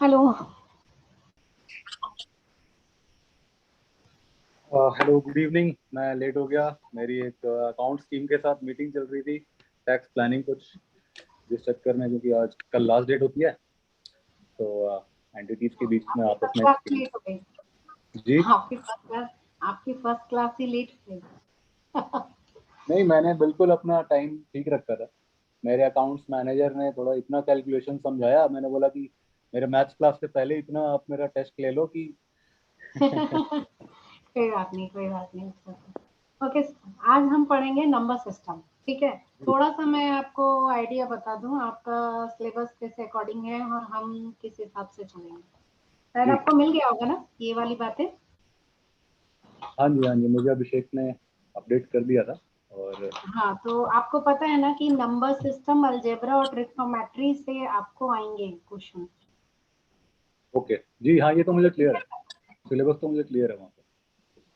Hello. Hello, good evening. मैं late हो गया। मेरी एक अकाउंट्स टीम के साथ मीटिंग चल रही थी, टैक्स प्लानिंग कुछ, जिस चक्कर में, क्योंकि आज कल लास्ट डेट होती है, तो एंटिटीज के बीच में आपकी आपस फर्स्ट में क्लास लेट हो गई। जी आपकी फर्स्ट क्लास ही लेट हो गई। नहीं, मैंने बिल्कुल अपना टाइम ठीक रखा था। मेरे अकाउंट्स मैनेजर ने थोड़ा इतना कैलकुलेशन समझाया, मैंने बोला कि मेरे मैथ्स क्लास से पहले इतना आप मेरा टेस्ट ले लो कि कोई बात नहीं, कोई बात नहीं। ओके, आज हम पढ़ेंगे नंबर सिस्टम। ठीक है, थोड़ा सा मैं आपको आइडिया बता दूं, आपका सिलेबस किस अकॉर्डिंग है और हम किस हिसाब से चलेंगे। शायद जी। आपको मिल गया होगा ना ये वाली बातें। हाँ जी, हाँ जी, मुझे अभिषेक ने अपडेट कर दिया था। और हाँ, तो आपको पता है ना कि नंबर सिस्टम, अलजेब्रा और ट्रिग्नोमेट्री से आपको आएंगे क्वेश्चन। ओके जी, हाँ, ये तो मुझे क्लियर है। सिलेबस तो मुझे क्लियर है वहाँ पे।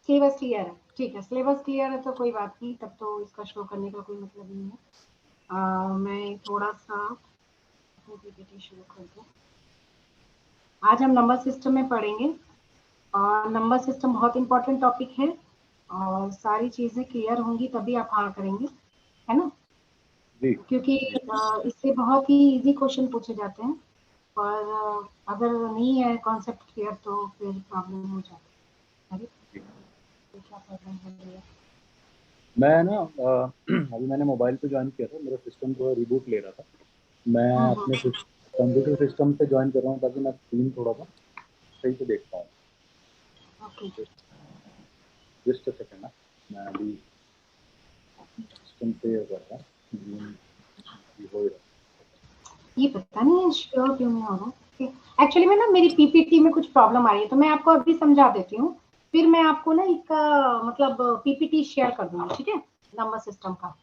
सिलेबस क्लियर है, ठीक है। सिलेबस क्लियर है तो कोई बात नहीं, तब तो इसका शो करने का कोई मतलब नहीं है। मैं थोड़ा सा पीपीटी शुरू कर दूं। आज हम नंबर सिस्टम में पढ़ेंगे और नंबर सिस्टम बहुत इंपॉर्टेंट टॉपिक है और सारी चीजें क्लियर होंगी तभी आप हाँ करेंगे, है ना? जी क्योंकि जी इससे बहुत ही इजी क्वेश्चन पूछे जाते हैं और अगर नहीं है कॉन्सेप्ट क्लियर तो फिर प्रॉब्लम हो जाती है। अरे, जी। ये क्या प्रॉब्लम हो रही है? मैं ना अभी मैंने मोबाइल पे ज्वाइन किया था, मेरा सिस्टम जो है रिबूट ले रहा था। मैं अपने हम्म। कंप्यूटर सिस्टम से ज्वाइन कर रहा हूँ ताकि मैं स्क्रीन थोड़ा सा सही से देख पाऊँ। ओके। जस्ट अ सेकंड ना, मैं अभी सिस्टम से कर रहा हूँ। Zoom भी हो ही रहा ये पता नहीं श्योर क्यों नहीं हो रहा। एक्चुअली में ना मेरी पीपीटी में कुछ प्रॉब्लम आ रही है तो मैं आपको अभी समझा देती हूँ, फिर मैं आपको ना एक मतलब पीपीटी शेयर कर दूंगी, ठीक है, नंबर सिस्टम का है।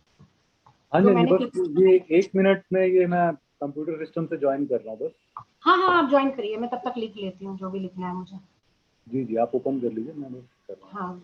हाँ जी, जो हाँ जी, मैंने बस ये 1 मिनट में ये मैं कंप्यूटर सिस्टम से ज्वाइन कर रहा हूँ बस। हाँ हाँ, आप ज्वाइन करिए, मैं तब तक लिख लेती हूँ जो भी लिखना है मुझे। जी जी, आप ओपन कर लीजिए, मैं बस कर रहा हाँ। हूँ।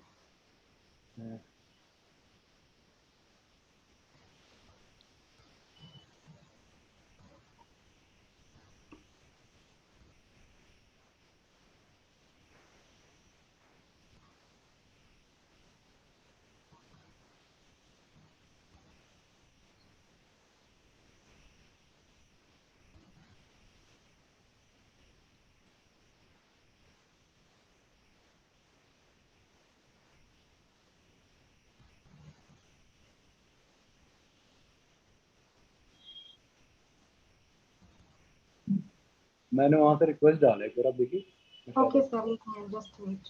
मैंने वहाँ से रिक्वेस्ट डाला है, जरा देखिए। मैं शायद ओके सर, एक मिनट, जस्ट वेट।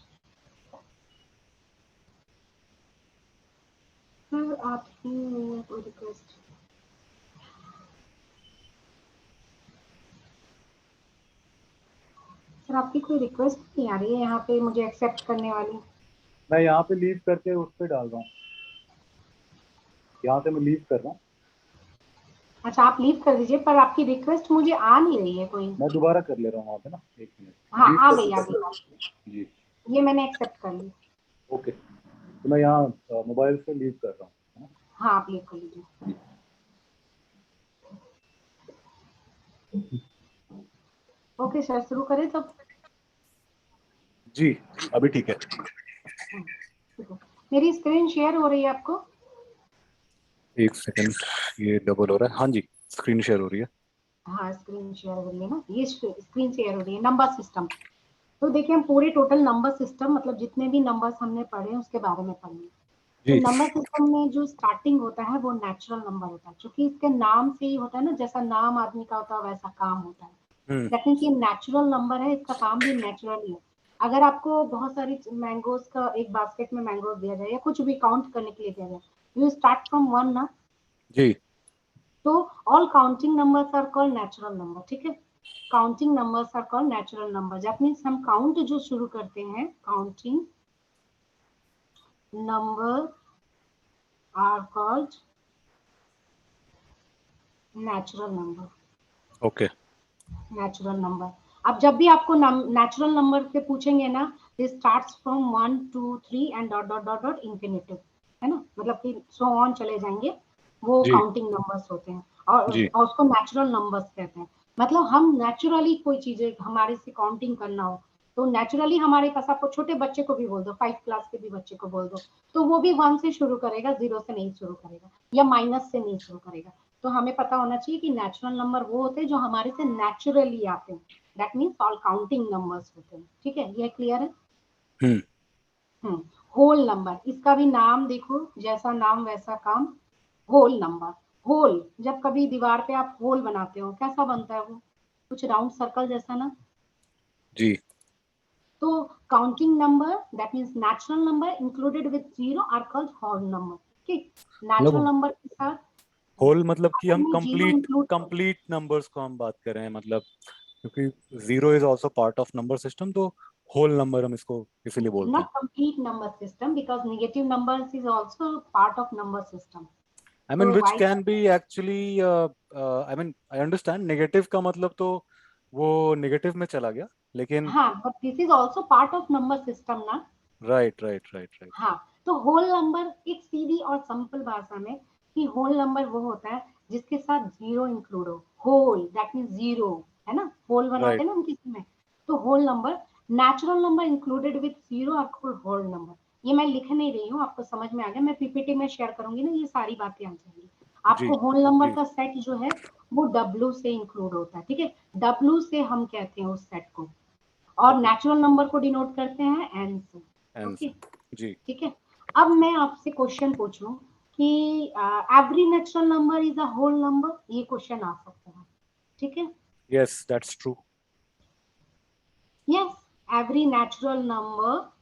सर आपकी कोई रिक्वेस्ट? सर आपकी कोई रिक्वेस्ट नहीं आ रही है यहाँ पे मुझे एक्सेप्ट करने वाली। मैं यहाँ पे लीव करके उस पर डाल रहा हूँ। यहाँ से मैं लीव कर रहा हूँ। अच्छा, आप लीव कर दीजिए, पर आपकी रिक्वेस्ट मुझे आ नहीं रही है कोई। मैं दोबारा कर ले रहा हूँ वहाँ पे ना, 1 मिनट हाँ, लीव आ करके गई आ कर गई रहा आ गई। हूँ। जी। ये मैंने एक्सेप्ट कर ली। ओके, तो मैं यहाँ मोबाइल से लीव कर रहा हूँ, है ना? हाँ, आप लीव कर लीजिए। ओके सर, शुरू करें तब। जी, अभी ठीक है। ठीक है। मेरी स्क्रीन शेयर हो रही है आपको? 1 सेकंड, ये डबल हो रहा है। हाँ जी, स्क्रीन शेयर हो रही है। हाँ, स्क्रीन शेयर हो रही है ना, ये स्क्रीन शेयर हो रही है। नंबर सिस्टम, तो देखिए हम पूरे टोटल नंबर सिस्टम मतलब जितने भी नंबर्स हमने पढ़े हैं उसके बारे में पढ़ेंगे। तो जी। नंबर सिस्टम में जो स्टार्टिंग होता है वो नेचुरल नंबर होता है, क्योंकि इसके नाम से ही होता है ना, जैसा नाम आदमी का होता है वैसा काम होता है। हम्म। दैट मीन्स ये नेचुरल नंबर है, इसका काम भी नेचुरल ही है। अगर आपको बहुत सारी मैंगोज का एक बास्केट में मैंगोज दिया जाए या कुछ भी काउंट करने के लिए दिया जाए, यू स्टार्ट फ्रॉम वन ना, जी। तो all counting numbers are called natural number, ठीक है। Counting numbers are called natural number, that means हम काउंट जो शुरू करते हैं, counting number are called natural number. Okay. Natural number, अब जब भी आपको नेचुरल नंबर के पूछेंगे ना, this starts from 1 2 3 and dot dot dot dot infinitive, है ना, मतलब कि सो ऑन चले जाएंगे, वो जी काउंटिंग नंबर्स होते हैं और जी। उसको नेचुरल नंबर्स कहते हैं। मतलब हम नेचुरली कोई चीजें हमारे से काउंटिंग करना हो तो नेचुरली हमारे पास, आपको छोटे बच्चे को भी बोल दो, 5 क्लास के भी बच्चे को बोल दो, तो वो भी 1 से शुरू करेगा, 0 से नहीं शुरू करेगा या माइनस से नहीं शुरू करेगा। तो हमें पता होना चाहिए कि नेचुरल नंबर वो होते हैं जो हमारे से नेचुरली आते हैं, that means all counting numbers होते हैं। ठीक है, ये क्लियर है। होल नंबर, इसका भी नाम देखो, जैसा नाम वैसा काम। होल नंबर, होल, जब कभी दीवार पे आप होल बनाते हो कैसा बनता है वो, कुछ राउंड सर्कल जैसा ना जी। तो counting number that means natural number included with zero are called whole number. ठीक, नेचुरल मतलब नंबर के साथ होल मतलब कि हम अगर मैं zero complete include, complete numbers को हम बात कर रहे हैं, मतलब क्योंकि zero is also part of number system, तो होल नंबर हम इसको इसीलिए बोलते not हैं। complete number system because negative numbers is also part of number system. I mean तो विच why, can be actually, I mean I understand negative का मतलब तो वो नेगेटिव में चला गया, लेकिन हाँ, but this is also part of number system ना। Right right right right. हाँ, तो होल नंबर एक सीधी और सिंपल भाषा में कि होल नंबर वो होता है जिसके साथ जीरो इंक्लूड हो, होल दैट मींस जीरो, है ना, होल बनाते राइट। हैं ना हम किसी में, तो whole number, natural number included with zero are called whole number. ये मैं लिख नहीं रही हूँ, आपको समझ में आ गया, मैं पीपीटी में शेयर करूंगी ना, ये सारी बातें आ जाएंगी जी आपको। होल नंबर जी। का सेट जो है वो डब्ल्यू से इंक्लूड होता है। ठीक है, डब्ल्यू से हम कहते हैं उस सेट को, और ओके। नेचुरल नंबर को डिनोट करते हैं एन से। Okay, answer. जी। ठीक है। अब मैं आपसे क्वेश्चन पूछूं कि every natural number is a whole number, ये क्वेश्चन आ सकता है। ठीक है, yes that's true. Yes, every natural number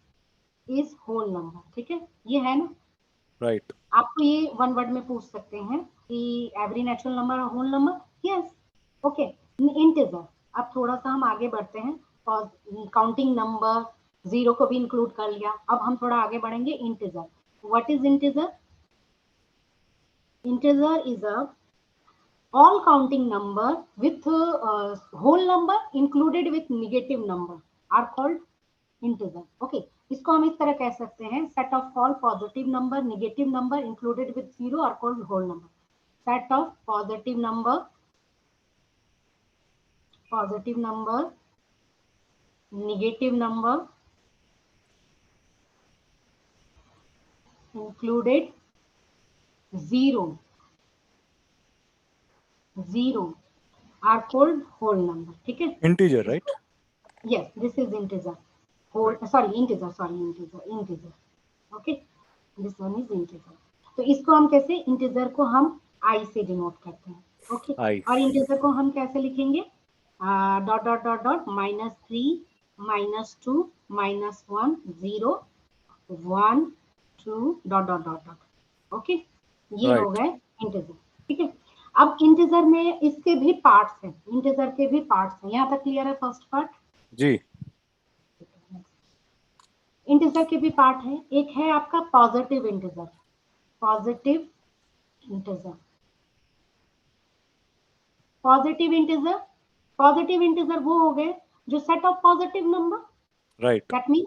is whole number. ठीक है, ये है ना, राइट। आपको ये वन वर्ड में पूछ सकते हैं कि every natural number whole number, yes. Okay, integer, अब थोड़ा सा हम आगे बढ़ते हैं, और काउंटिंग नंबर जीरो को भी इंक्लूड कर लिया, अब हम थोड़ा आगे बढ़ेंगे। Integer, what is integer? Integer is a all counting number with whole number included with negative number are called integer. Okay, इसको हम इस तरह कह सकते हैं, set of all positive number negative number included with zero are called whole number. Set of positive number negative number included zero are called whole number. ठीक है, integer right. इसको, yes, this is integer, whole, sorry, integer, okay, this one is integer। तो इसको हम कैसे, integer को हम आई से डिनोट करते हैं। ओके, आई। और इंटीजर को हम कैसे लिखेंगे, dot dot dot dot -3 -2 -1 0 1 2 dot dot dot dot. Okay, ये हो राइट। गए इंटीजर। ठीक है, अब इंटीजर में इसके भी पार्ट्स हैं, इंटीजर के भी पार्ट्स हैं, यहाँ तक क्लियर है फर्स्ट पार्ट। जी। इंटीजर के भी पार्ट है, एक है आपका positive integer, positive integer, positive integer, positive integer वो हो गए जो set of positive number, right. That means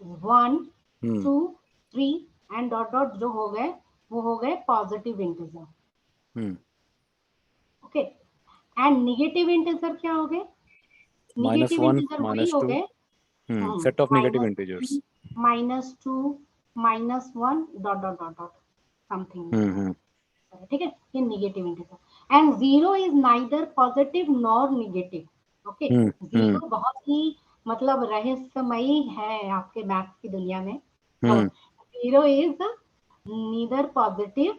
1 hmm 2 3 and dot dot जो हो गए वो हो गए positive integer. Hmm. Okay, and negative integer क्या हो गए, नेगेटिव -1 इंटीजर वही हो -2। गए, set of negative integers. -3 -2 -1 dot dot dot dot something. Hmm. ठीक है, ये negative integer. And zero is neither positive nor negative. Okay, hmm zero बहुत ही मतलब रहस्यमयी है आपके मैथ की दुनिया में। तो hmm zero is neither positive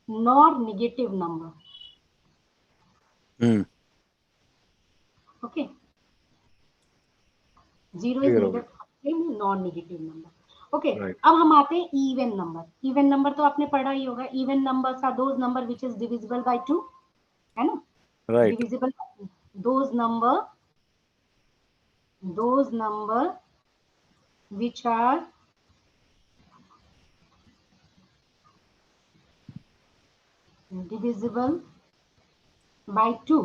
nor negative number. Hmm. Okay, zero is clear हो नीदर गया। Positive nor negative number. Okay, right अब हम आते हैं इवन नंबर। इवन नंबर तो आपने पढ़ा ही होगा, even numbers are those number which is divisible by 2, है ना, right. divisible, those number which are divisible by 2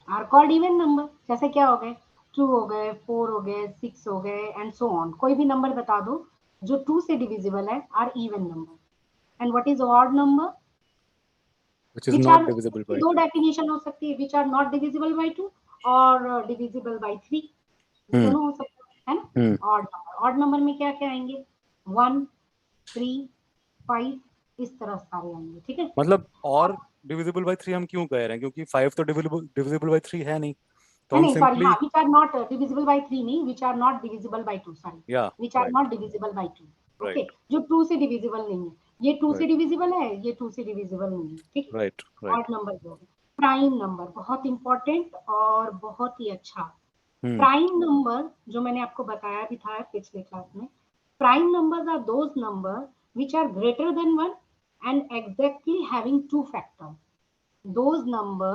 are called even number। जैसे क्या हो गए, 2 हो गए, 4 हो गए, 6 हो गए एंड सो ऑन, कोई भी नंबर बता दो जो 2 से डिविजिबल है are even number. And what is odd number, which is which not are, divisible by दो 2. डेफिनेशन हो सकती है, which are not divisible by 2 और डिविजिबल बाई 3, दोनों हो सकते हैं, है ना। ऑड नंबर में क्या क्या आएंगे, 1, 3, 5, इस तरह सारे आएंगे, ठीक है। मतलब और डिविजिबल बाय 3 हम क्यों कह रहे हैं, क्योंकि 5 तो डिविजिबल बाय 3 है नहीं, तो हम नहीं सॉरी, हाँ, simply which are not divisible by 3 नहीं, which are not divisible by 2, sorry, या which are right not divisible by 2, okay, right जो 2 से डिविजिबल नहीं है, ये 2 से राइट डिविजिबल है, ये 2 से डिविजिबल नहीं है, ठीक है। Right right. ऑड नंबर जो है, प्राइम नंबर बहुत इंपॉर्टेंट और बहुत ही अच्छा। हम्म प्राइम नंबर जो मैंने आपको बताया भी था पिछले क्लास में, prime numbers are those number which are greater than 1 and exactly having two factor. those number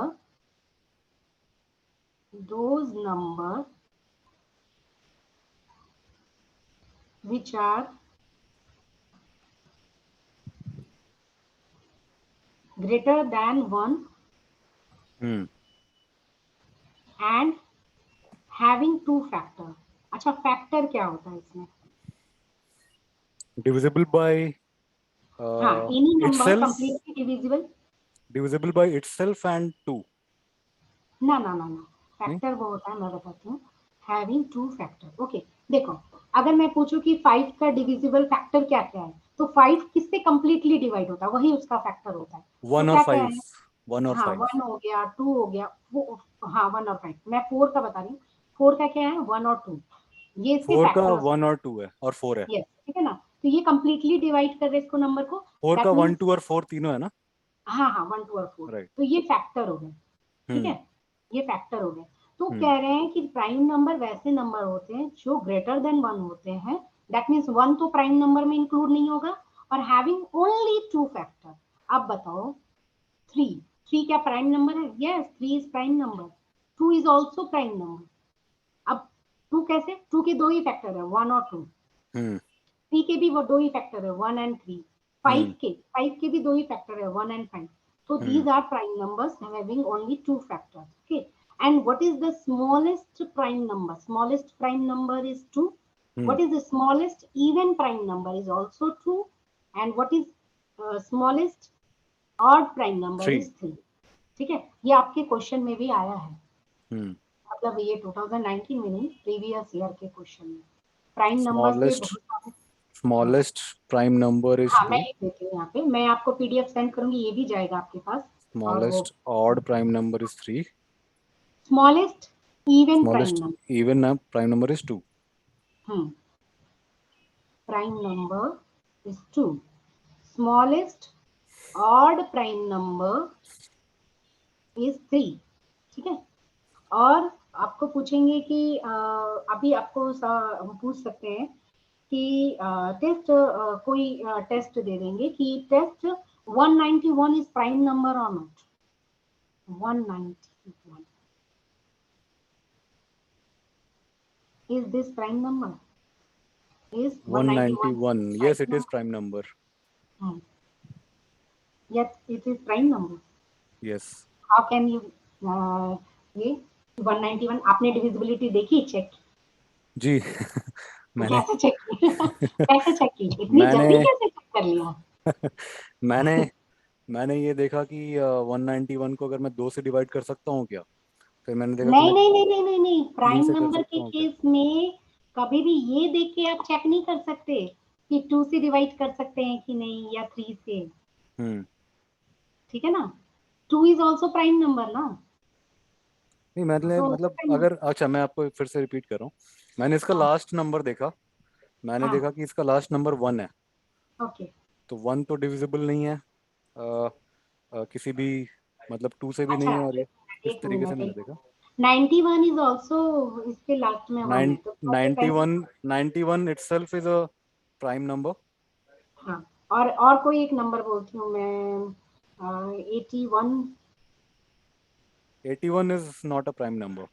those number which are greater than 1 hmm and having two factor. अच्छा, फैक्टर क्या होता है इसमें, डिविजिबल बाय हाँ, any number itself, completely divisible, divisible by itself and 2. ना ना ना ना, नहीं, फैक्टर वो होता है, मैं बताती हूँ, हैविंग टू फैक्टर। ओके, देखो, अगर मैं पूछूं कि 5 का डिविजिबल फैक्टर क्या क्या है, तो 5 किससे कंप्लीटली डिवाइड होता है, वही उसका फैक्टर होता है। तो 1 और क्या क्या 5, है, 1 और हाँ, 5, 1 हो गया, 2 हो गया, वो, हाँ, 1 और 5, मैं 4 का बता रही हूँ, 4 का क्या है, 1 और 2, ये इसके 4 का फैक्टर्स, 1 और 2 है और 4 है, यस, ठीक है ना। तो ये कंप्लीटली डिवाइड कर रहे हैं इसको नंबर को, 4 का दैट 1 मीन्स, 2 और 4 तीनों है ना। हाँ हाँ, 1, 2 और 4, राइट। तो ये फैक्टर हो गए, ठीक है, हम्म ये फैक्टर हो गए। तो हम्म कह रहे हैं कि प्राइम नंबर वैसे नंबर होते हैं जो ग्रेटर देन 1 होते हैं, दैट मीन्स 1 तो प्राइम नंबर में इंक्लूड नहीं होगा, और हैविंग ओनली 2 फैक्टर। अब बताओ, 3, 3 क्या प्राइम नंबर है, yes, 3 is prime number, 2 is also prime number. अब 2 कैसे, 2 के दो ही फैक्टर है, 1 और 2, हम्म 3 के भी वो दो ही फैक्टर है, 1 एंड 3, 5 हम्म के 5 के भी दो ही फैक्टर है, 1 and 5, so hmm these are prime numbers having only two factors, okay। And what is the smallest prime number, smallest prime number is 2, hmm what is the smallest even prime number is also 2, and what is smallest odd prime number 3 is 3, ठीक है। ये आपके question में भी आया है, हम्म मतलब ये 2019 में नहीं, प्रीवियस ईयर के क्वेश्चन में प्राइम नंबर से स्मॉलेस्ट बहुत सारे, हाँ स्मॉलेस्ट प्राइम नंबर इज हाँ, मैं 2, लिख देती हूँ यहाँ पे, मैं आपको पीडीएफ सेंड करूंगी, ये भी जाएगा आपके पास, और वो smallest odd prime number is 3, smallest even prime smallest number, even prime number is 2. prime number is 2, smallest odd prime number is 3, ठीक है। और आपको पूछेंगे कि अभी आपको पूछ सकते हैं कि टेस्ट, कोई टेस्ट दे देंगे कि टेस्ट 191 इज प्राइम नंबर और not, 191 is this prime number, is 191 191, prime yes it is number, prime number. yet it is prime number, Yes. how can you ये 191 आपने डिविजिबिलिटी देखी, चेक, जी मैंने कैसे चेक की कैसे चेक की, इतनी मैंने जल्दी कैसे चेक कर लिया। मैंने मैंने ये देखा कि 191 को अगर मैं 2 से डिवाइड कर सकता हूँ क्या, फिर मैंने देखा कि नहीं मैं नहीं नहीं नहीं नहीं नहीं, 3 प्राइम से कर नंबर सकता के हूँ क्या। केस में कभी भी ये देख के आप चेक नहीं कर सकते कि 2 से डिवाइड कर सकते हैं कि नहीं, या 3 से, हम्म ठीक है ना, 2 इज ऑल्सो प्राइम नंबर ना, नहीं, तो मतलब अगर, अच्छा मैं आपको फिर से रिपीट कर रहा हूँ, मैंने इसका हाँ लास्ट नंबर देखा, मैंने हाँ, देखा कि इसका लास्ट नंबर 1 है, ओके, तो 1 तो डिविजिबल नहीं है किसी भी, मतलब 2 से भी अच्छा, नहीं है, और ये एक मिनट इस एक तरीके से मिनट मैंने एक देखा। 91 इज ऑल्सो, इसके लास्ट में 1 है, तो कैसे नाइन्टी कैसे, one 91 itself is a prime number. हाँ, और कोई एक नंबर बोलती हूँ मैं, 81, 81 is not a prime number.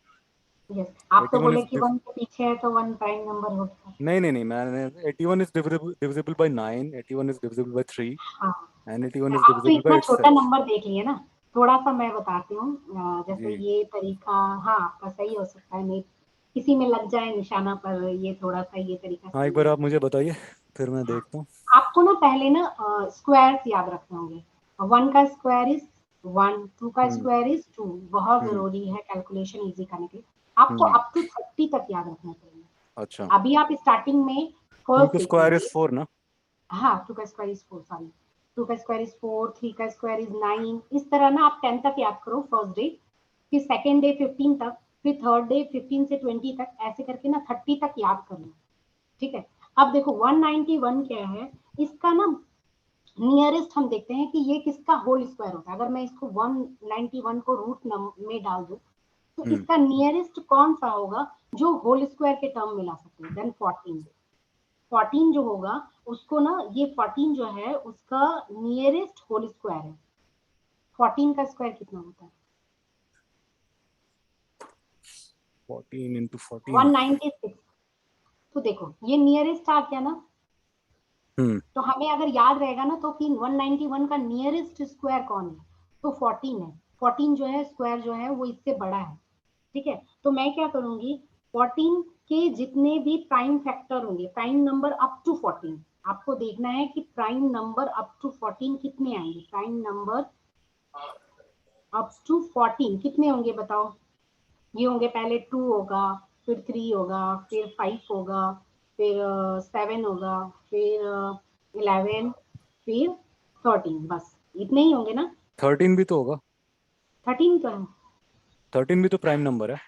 Yes, आप तो 81 बोले is कि 1 के पीछे है तो 1 प्राइम नंबर होता है, नहीं नहीं नहीं, मैंने 81 is divisible by 9, 81 is divisible by 3, हाँ, and 81 is आप तो divisible by इतना छोटा itself. नंबर देख लिए ना, थोड़ा सा मैं बताती हूँ, जैसे जी ये तरीका, हाँ, आपका सही हो सकता है, नहीं किसी में लग जाए निशाना, पर ये थोड़ा सा ये तरीका हाँ, एक सही बार है। आप मुझे बताइए, फिर मैं हाँ, देखता हूँ। आपको ना पहले ना स्क्वायर्स याद रखने होंगे, 1 का स्क्वायर इज 1, 2 का स्क्वायर इज 2। बहुत जरूरी है कैलकुलेशन इजी करने के लिए। आपको अप टू 30 तक याद रखना चाहिए। अच्छा, अभी आप स्टार्टिंग में 2 फर्स्ट का स्क्वायर इज 4 ना? हाँ, 2 का स्क्वायर इज 4, सॉरी, 2 का स्क्वायर इज 4, 3 का स्क्वायर इज 9। इस तरह ना आप 10 तक याद करो फर्स्ट डे, फिर सेकेंड डे 15 तक, फिर थर्ड डे 15 से 20 तक, ऐसे करके ना 30 तक याद कर लो। ठीक है। अब देखो 191 क्या है, इसका ना नियरेस्ट हम देखते हैं कि ये किसका होल स्क्वायर होता है। अगर मैं इसको 191 को रूट में डाल दूं तो इसका नियरेस्ट कौन सा होगा जो होल स्क्वायर के टर्म में ला सकते हैं? देन 14 जो होगा उसको ना, ये 14 जो है उसका नियरेस्ट होल स्क्वायर है। 14 का स्क्वायर कितना होता है? 14 into 14। 196। तो देखो ये नियरेस्ट आ गया ना, तो हमें अगर याद रहेगा ना तो कि 191 का नियरेस्ट स्क्वायर कौन है, तो 14 है। 14 जो है स्क्वायर जो है वो इससे बड़ा है। ठीक है, तो मैं क्या करूंगी, 14 के जितने भी प्राइम फैक्टर होंगे, प्राइम नंबर अप टू 14, आपको देखना है कि प्राइम नंबर अप टू 14 कितने आएंगे। प्राइम नंबर अप टू 14 कितने होंगे बताओ? ये होंगे, पहले 2 होगा, फिर 3 होगा, फिर 5 होगा, फिर 7 होगा, फिर 11, फिर 13। बस इतने ही होंगे ना? 13 भी तो होगा। 13 तो है। 13 भी तो प्राइम नंबर है।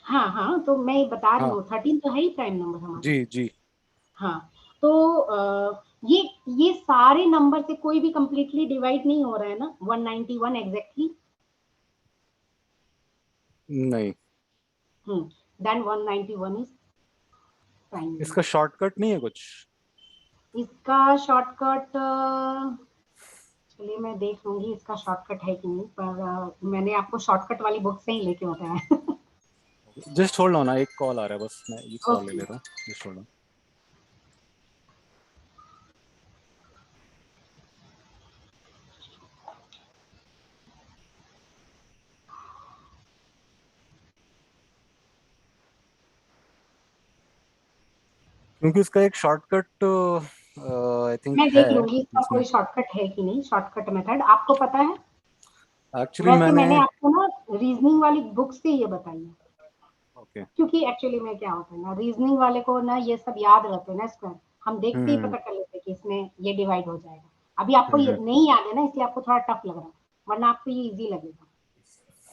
हाँ हाँ, तो मैं बता रही हाँ हूँ 13 तो है ही प्राइम नंबर हमारा। जी जी। हाँ, तो ये सारे नंबर से कोई भी कंप्लीटली डिवाइड नहीं हो रहा है ना 191 एग्जैक्टली। नहीं, देन 191 इज प्राइम इसका नंबर। शॉर्टकट नहीं है कुछ? इसका शॉर्टकट चलिए मैं देख लूंगी इसका शॉर्टकट है कि नहीं, पर मैंने आपको शॉर्टकट वाली बुक से ही लेके बताया। जस्ट होल्ड ऑन, एक कॉल आ रहा है, बस मैं ये कॉल ले ओके। ले रहा हूँ। Just hold on. क्योंकि इसका एक शॉर्टकट आई थिंक मैं है देख लूंगी इसका इसमें। कोई शॉर्टकट है कि नहीं, शॉर्टकट मेथड आपको पता है? एक्चुअली वैसे मैंने। मैंने आपको ना रीजनिंग वाली बुक से ये बताई है, ओके। क्योंकि एक्चुअली में क्या होता है ना, रीजनिंग वाले को ना ये सब याद रहते हैं ना स्क्वायर, हम देखते ही हम्म पता कर लेते हैं कि इसमें ये डिवाइड हो जाएगा। अभी आपको ये हम्म नहीं याद है ना, इसलिए आपको थोड़ा टफ लग रहा है, वरना आपको ये इजी लगेगा।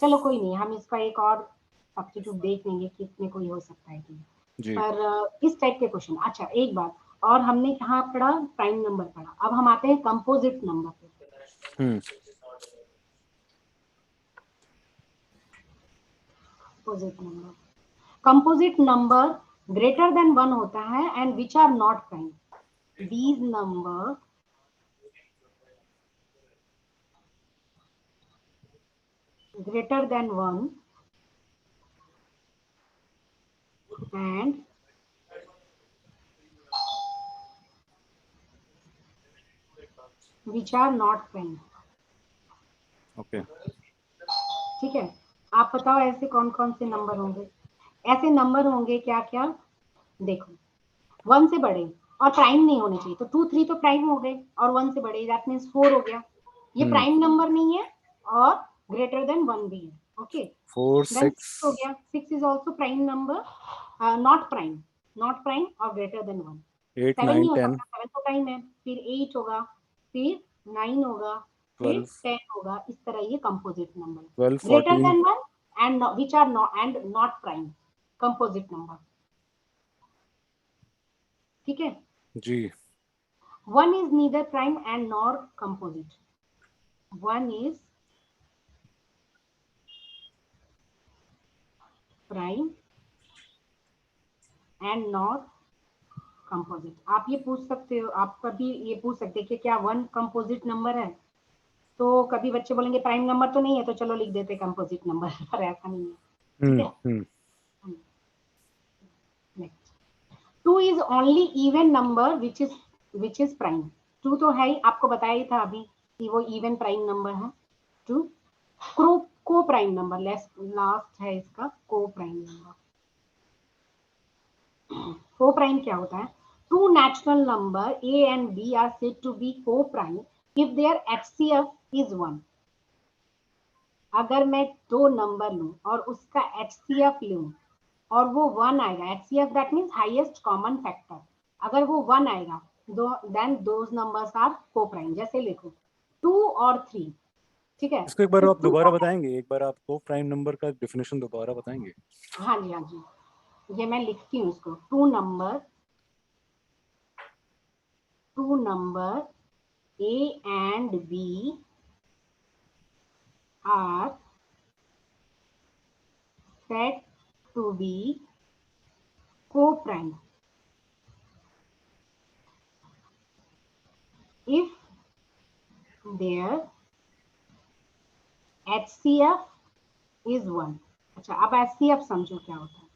चलो कोई नहीं, हम इसका एक और सब्स्टिट्यूट देख लेंगे कि इसमें कोई हो सकता है कि नहीं। जी। पर इस टाइप के क्वेश्चन, अच्छा एक बात और, हमने कहाँ पढ़ा? प्राइम नंबर पढ़ा। अब हम आते हैं कंपोजिट नंबर पे। Hmm composite number greater than 1 होता है and which are not prime. These number greater than 1 and which are not prime। Okay. ठीक है, आप बताओ ऐसे कौन कौन से नंबर होंगे? ऐसे नंबर होंगे क्या क्या, देखो 1 से बड़े और प्राइम नहीं होने चाहिए, तो 2 3 तो प्राइम हो गए, और 1 से बड़े दैट मींस 4 हो गया, ये हम्म प्राइम नंबर नहीं है, और ग्रेटर देन 1 भी है। Okay, 4 then 6। 6 हो गया, 6 is also prime number, not prime, not prime और ग्रेटर देन 1। 8 7 9 नहीं हो 10 सकता, 7 तो प्राइम है, फिर 8 होगा, फिर 9 होगा, फिर 12 10 होगा। इस तरह ये composite number 12 greater 14। Than 1 and which are not and not prime, composite number. ठीक है, जी। 1 is neither prime and nor composite. 1 is prime and not composite। आप ये पूछ सकते हो, आप कभी ये पूछ सकते हैं कि क्या 1 कंपोजिट नंबर है, तो कभी बच्चे बोलेंगे प्राइम नंबर तो नहीं है, तो चलो लिख देते कंपोजिट नंबर, पर ऐसा नहीं है। ठीक है, hmm. Next, 2 is only even number which is prime। 2 तो है ही, आपको बताया ही था अभी कि वो इवन प्राइम नंबर है। 2 को प्राइम नंबर, लास्ट है इसका को प्राइम नंबर। को प्राइम क्या होता है? Two natural number a and b are said to be co-prime if their HCF is 1। अगर मैं 2 नंबर लूं और उसका HCF लूं और वो 1 आएगा, HCF that means highest common factor, अगर वो 1 आएगा then those numbers are coprime. जैसे लिखो 2 और 3, ठीक है। इसको एक बार तो आप 2 दोबारा का, बताएंगे, एक बार आपको प्राइम नंबर का डेफिनेशन दोबारा बताएंगे? हाँ जी हाँ जी, ये मैं लिखती हूँ इसको। Two number A and B are said to be co-prime if their HCF is 1। अच्छा, अब HCF समझो क्या होता है।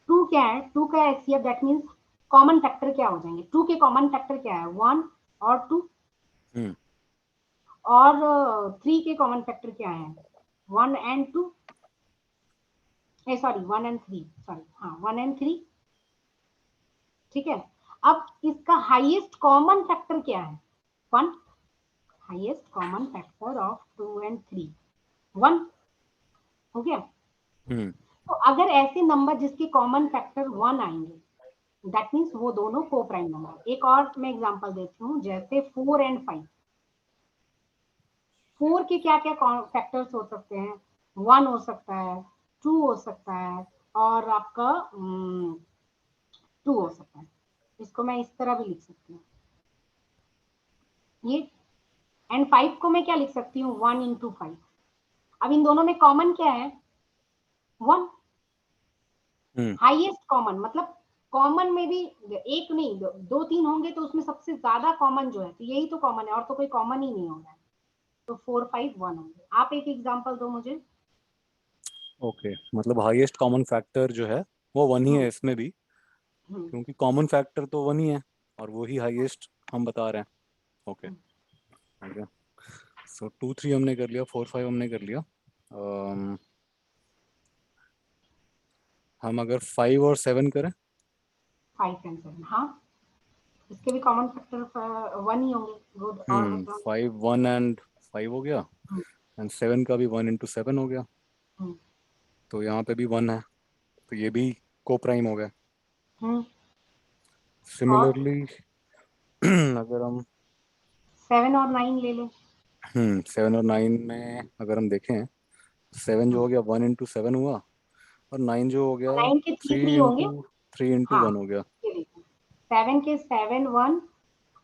2 क्या है? 2 का HCF that means common factor क्या हो जाएंगे? 2 के कॉमन फैक्टर क्या है? 1 और 2। और 3 के कॉमन फैक्टर क्या है? 1 एंड 2, सॉरी 1 एंड 3, सॉरी हाँ 1 एंड 3, ठीक है। अब इसका हाईएस्ट कॉमन फैक्टर क्या है? 1। Highest common factor of 2 and 3 1 हो गया। तो अगर ऐसे नंबर जिसके कॉमन फैक्टर 1 आएंगे दैट मीन्स वो दोनों को प्राइम नंबर। एक और मैं एग्जांपल देती हूँ, जैसे 4 एंड 5। 4 के क्या क्या फैक्टर्स हो सकते हैं? 1 हो सकता है, 2 हो सकता है, और आपका 2 हो सकता है। इसको मैं इस तरह भी लिख सकती हूँ ये। एंड 5 को मैं क्या लिख सकती हूँ? 1 इंटू 5। अब इन दोनों में कॉमन क्या है? 1। हाईएस्ट कॉमन मतलब कॉमन में भी एक नहीं, दो तीन होंगे तो उसमें सबसे ज्यादा कॉमन जो है, तो यही तो कॉमन है, और तो कोई कॉमन ही नहीं होगा। तो 4 5 1 होंगे। आप एक एग्जांपल दो मुझे। ओके, मतलब हाईएस्ट कॉमन फैक्टर जो है वो 1 ही है हम्म इसमें भी, हम्म क्योंकि कॉमन फैक्टर तो 1 ही है और वो ही हाईएस्ट हम बता रहे हैं। ओके, हम्म। ठीक है। सो 2 3 हमने कर लिया, 4 5 हमने कर लिया। हम अगर 5 और 7 करें? 5 एंड 7, हाँ इसके भी कॉमन फैक्टर 1 ही होंगे। गुड, और बताओ। 5 1 एंड 5 हो गया, हम्म एंड 7 का भी 1 इंटू 7 हो गया, हम्म तो यहाँ पे भी 1 है, तो ये भी को प्राइम हो गया। हम्म। और सिमिलरली अगर हम 7 और 9 ले लो। 7 और 9 में अगर हम देखें, 7 जो हम्म। हो गया 1 इंटू 7 हुआ, और 9 जो हो गया 9 के 3 3 3 होंगे। इंटू 3 इंटू हाँ 1 हो गया। ये देखो, 7 के 7 1,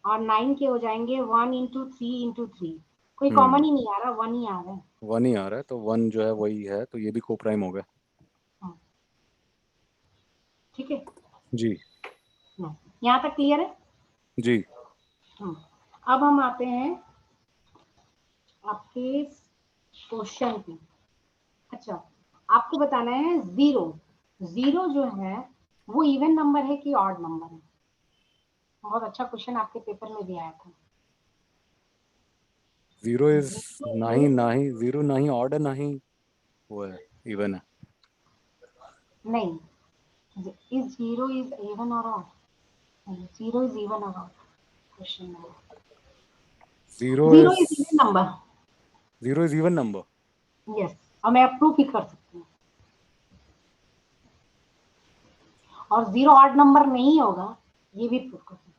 और 9 के हो जाएंगे 1 इंटू 3 कोई कॉमन हम्म ही नहीं आ रहा, 1 ही आ रहा है। 1 ही आ रहा है, तो 1 जो है वही है, तो ये भी को प्राइम हो गया। हाँ, ठीक है। जी यहाँ तक क्लियर है? जी। हाँ। अब हम आते हैं आपके क्वेश्चन पे। अच्छा, आपको बताना है जीरो। जीरो जो है वो इवन नंबर है कि ऑड नंबर है? बहुत अच्छा क्वेश्चन आपके पेपर में भी आया था। जीरो इज जीरो नहीं, इज, ना ही जीरो, ना ही ऑड है, ना ही वो है इवन है। नहीं, इज जीरो इज इवन और ऑड? जीरो इज इवन और ऑड क्वेश्चन में। Zero zero is is even number. Zero is even number. Yes, और मैं प्रूफ भी कर सकती हूँ। और जीरो ऑड नंबर नहीं होगा, ये भी प्रूफ कर सकती हूँ।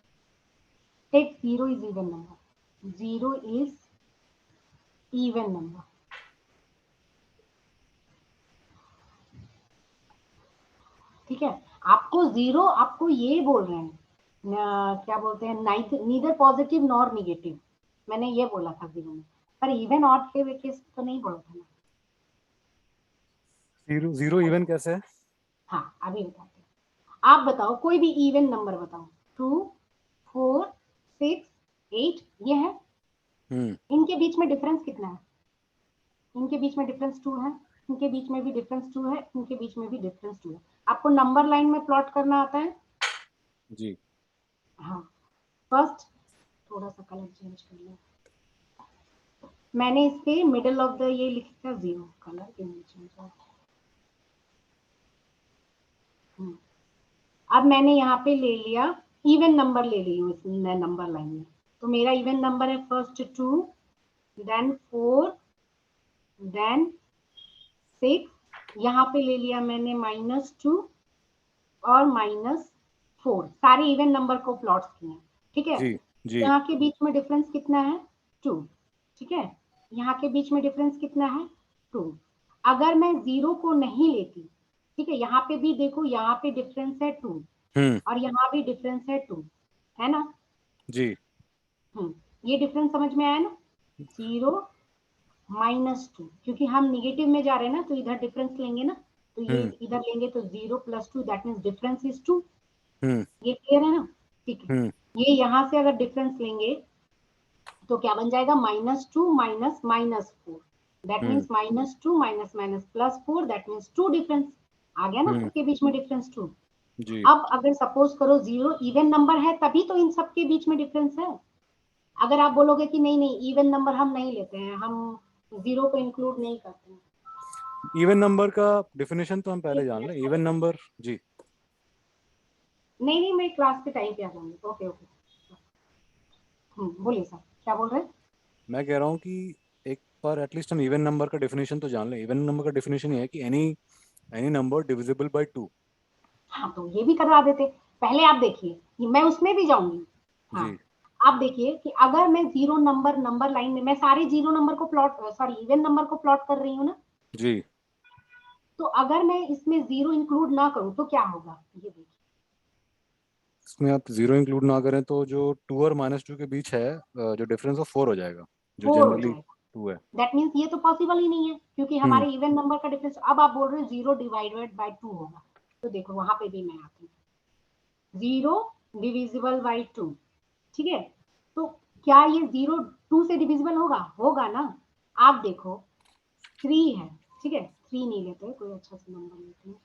Take zero is even number. Zero is even number, ठीक है। आपको जीरो, आपको ये बोल रहे हैं क्या बोलते हैं, नीदर पॉजिटिव नॉर निगेटिव, मैंने ये बोला था जीरो में, पर इवन ऑड के केस तो नहीं बोला था ना। जीरो जीरो इवन कैसे है? हाँ अभी बताते हैं। आप बताओ कोई भी इवन नंबर बताओ। 2 4 6 8 ये है। हम्म इनके बीच में डिफरेंस कितना है? इनके बीच में डिफरेंस 2 है, इनके बीच में भी डिफरेंस 2 है, इनके बीच में भी डिफरेंस 2 है। आपको नंबर लाइन में प्लॉट करना आता है? जी। हाँ। फर्स्ट थोड़ा सा कलर चेंज कर लो। मैंने इसके मिडिल ऑफ द ये लिखा था जीरो, कलर के नीचे। अब मैंने यहाँ पे ले लिया इवन नंबर, ले ली हूँ इसमें नंबर लाइन में। तो मेरा इवन नंबर है फर्स्ट 2, देन 4, देन 6, यहाँ पे ले लिया मैंने -2 और -4, सारे इवन नंबर को प्लॉट किए, ठीक है। जी जी यहाँ के बीच में डिफरेंस कितना है? 2, ठीक है। यहाँ के बीच में डिफरेंस कितना है? 2। अगर मैं 0 को नहीं लेती, ठीक है, यहाँ पे भी देखो, यहाँ पे डिफरेंस है 2 और यहाँ भी डिफरेंस है 2, है ना? जी ये डिफरेंस समझ में आया ना? 0 -2, क्योंकि हम निगेटिव में जा रहे हैं ना, तो इधर डिफरेंस लेंगे ना, तो ये इधर लेंगे तो 0 + 2, दैट मीन्स डिफरेंस इज 2। ये क्लियर है ना? ठीक है। ये यहाँ से अगर डिफरेंस लेंगे तो क्या बन जाएगा? -2 -4, that means -2 +4, that means 2 difference आ गया ना, सबके बीच में डिफरेंस 2। जी अब अगर सपोज करो 0 इवन नंबर है, तभी तो इन सबके बीच में डिफरेंस है। अगर आप बोलोगे कि नहीं नहीं इवन नंबर हम नहीं लेते हैं, हम 0 को इंक्लूड नहीं करते हैं, इवन नंबर का डेफिनेशन तो हम पहले जान लें। इवन नंबर जी नहीं नहीं मैं क्लास के टाइम पे आ जाऊंगी। ओके ओके, बोलिए सर, क्या बोल रहे हैं? मैं कह रहा हूँ कि एक बार एटलीस्ट हम इवन नंबर का डेफिनेशन तो जान लें। इवन नंबर का डेफिनेशन ये है कि any any number divisible by 2। हाँ तो ये भी करवा देते। पहले आप देखिए, मैं उसमें भी जाऊंगी। हाँ, जी आप देखिए कि अगर मैं 0 नंबर लाइन में मैं सारे 0 नंबर को प्लॉट, सॉरी इवन नंबर को प्लॉट कर रही हूँ ना, जी तो अगर मैं इसमें 0 इंक्लूड ना करूँ तो क्या होगा? ये देखिए, इसमें आप 0 इंक्लूड ना करें तो जो 2 और -2 के बीच है जो डिफरेंस वो 4 हो जाएगा, जो 4 हो जनरली जाएगा। 2 है। दैट मीन्स ये तो पॉसिबल ही नहीं है, क्योंकि हम्म हमारे इवन नंबर का डिफरेंस, अब आप बोल रहे हो 0 डिवाइडेड बाय 2 होगा, तो देखो वहां पे भी मैं आती हूँ, 0 डिविजिबल बाय 2, ठीक है। तो क्या ये 0 2 से डिविजिबल होगा? होगा ना। आप देखो 3 है, ठीक है, 3 नहीं लेते, कोई अच्छा सा नंबर लेते हैं।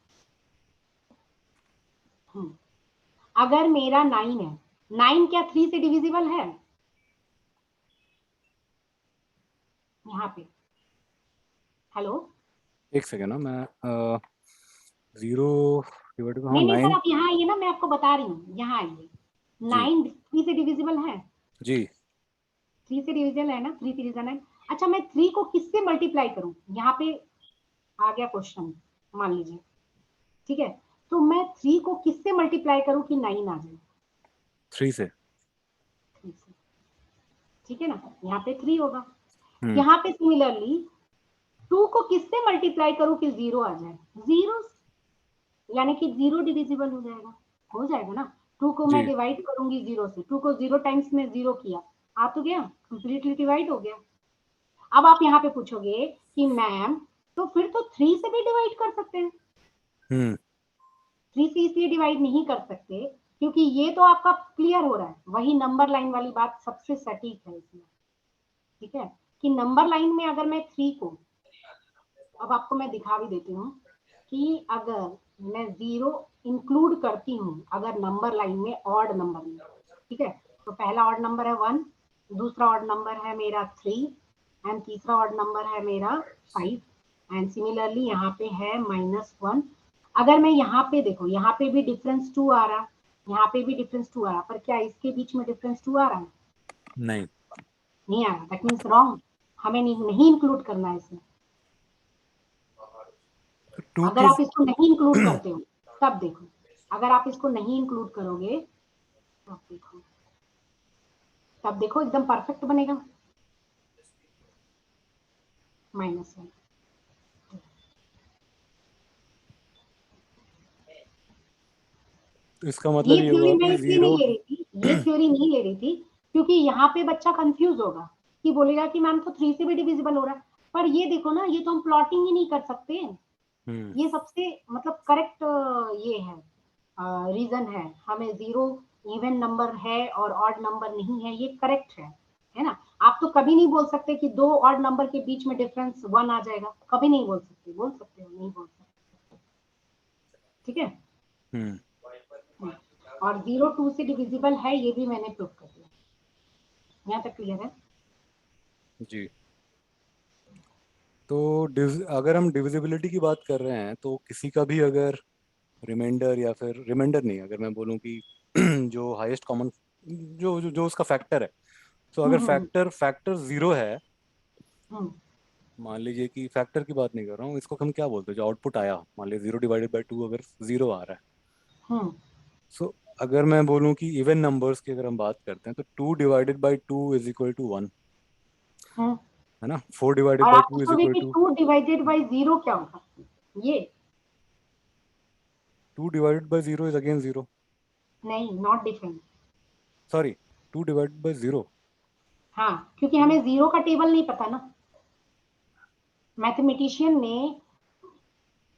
अगर मेरा 9 है, 9 क्या 3 से डिविजिबल है? यहाँ पे, हेलो, एक सेकेंड ना, मैं 0 डिवाइड हाँ नहीं नहीं सर 9। आप यहाँ आइए ना, मैं आपको बता रही हूँ, यहाँ आइए। जी 9 3 से डिविजिबल है? जी 3 से डिविजिबल है ना, 3 3 9। अच्छा, मैं 3 को किससे मल्टीप्लाई करूं? यहाँ पे आ गया क्वेश्चन, मान लीजिए, ठीक है, तो मैं 3 को किससे मल्टीप्लाई करूं कि 9 आ जाए? 3 से। 3 से, ठीक है ना, यहाँ पे 3 होगा। हम्म यहाँ पे सिमिलरली 2 को किससे मल्टीप्लाई करूं कि 0 आ जाए? 0, यानी कि 0 डिविजिबल हो जाएगा ना। 2 को मैं जी डिवाइड करूंगी 0 से, 2 को 0 टाइम्स में 0 किया, आ तो गया, कंप्लीटली डिवाइड हो गया। अब आप यहाँ पे पूछोगे कि मैम तो फिर तो 3 से भी डिवाइड कर सकते हैं। हम्म 3 से इसलिए डिवाइड नहीं कर सकते क्योंकि ये तो आपका क्लियर हो रहा है, वही नंबर लाइन वाली बात सबसे सटीक है इसमें, ठीक है, कि नंबर लाइन में अगर मैं 3 को, अब आपको मैं दिखा भी देती हूँ कि अगर मैं 0 इंक्लूड करती हूँ अगर नंबर लाइन में ऑड नंबर में, ठीक है, तो पहला ऑड नंबर है 1, दूसरा ऑड नंबर है मेरा 3 एंड तीसरा ऑड नंबर है मेरा 5 एंड सिमिलरली यहाँ पे है -1। अगर मैं यहाँ पे देखो, यहाँ पे भी डिफरेंस 2 आ रहा, यहाँ पे भी डिफरेंस 2 आ रहा, पर क्या इसके बीच में डिफरेंस 2 आ रहा है? नहीं नहीं आ रहा, दैट मीन्स रॉन्ग, हमें नहीं इंक्लूड करना है इसमें। 2 अगर के आप इसको नहीं इंक्लूड करते हो तब देखो, अगर आप इसको नहीं इंक्लूड करोगे तब देखो एकदम परफेक्ट बनेगा, -1। तो इसका मतलब ये ये थ्योरी हुआ मैं कि इसलिए नहीं 0। ले रही थी, ये थ्योरी नहीं ले रही थी क्योंकि यहाँ पे बच्चा कंफ्यूज होगा कि बोलेगा कि मैम तो 3 से भी डिविजिबल हो रहा है, पर ये देखो ना, ये तो हम प्लॉटिंग ही नहीं कर सकते। हम्म ये सबसे मतलब करेक्ट ये है, रीजन है, हमें 0 इवन नंबर है और ऑड नंबर नहीं है, ये करेक्ट है ना। आप तो कभी नहीं बोल सकते कि दो ऑड नंबर के बीच में डिफरेंस 1 आ जाएगा, कभी नहीं बोल सकते, बोल सकते हो? नहीं बोल सकते, ठीक है। हम्म और 0 2 से डिविजिबल है, ये भी मैंने प्रूव कर दिया। यहाँ तक क्लियर है? जी तो अगर हम डिविजिबिलिटी की बात कर रहे हैं तो किसी का भी अगर रिमाइंडर या फिर रिमाइंडर नहीं, अगर मैं बोलूँ कि जो हाईएस्ट कॉमन जो उसका फैक्टर है, तो अगर हम्म हम्म फैक्टर फैक्टर 0 है हम्म मान लीजिए कि फैक्टर की बात नहीं कर रहा हूँ, इसको हम क्या बोलते हैं, जो आउटपुट आया, मान लीजिए 0/2 अगर 0 आ रहा है। हम्म सो अगर मैं बोलूँ कि इवन नंबर्स की अगर हम बात करते हैं तो 2/2 इज इक्वल टू 1, हम्म। है ना। 4 डिवाइडेड और बाई आप टू इज पूछोगे इक्वल कि टू 2/0 क्या होगा? ये 2/0 इज अगेन 0। नहीं, नॉट डिफाइंड। सॉरी, 2/0। हाँ, क्योंकि हमें जीरो का टेबल नहीं पता ना। मैथमेटिशियन ने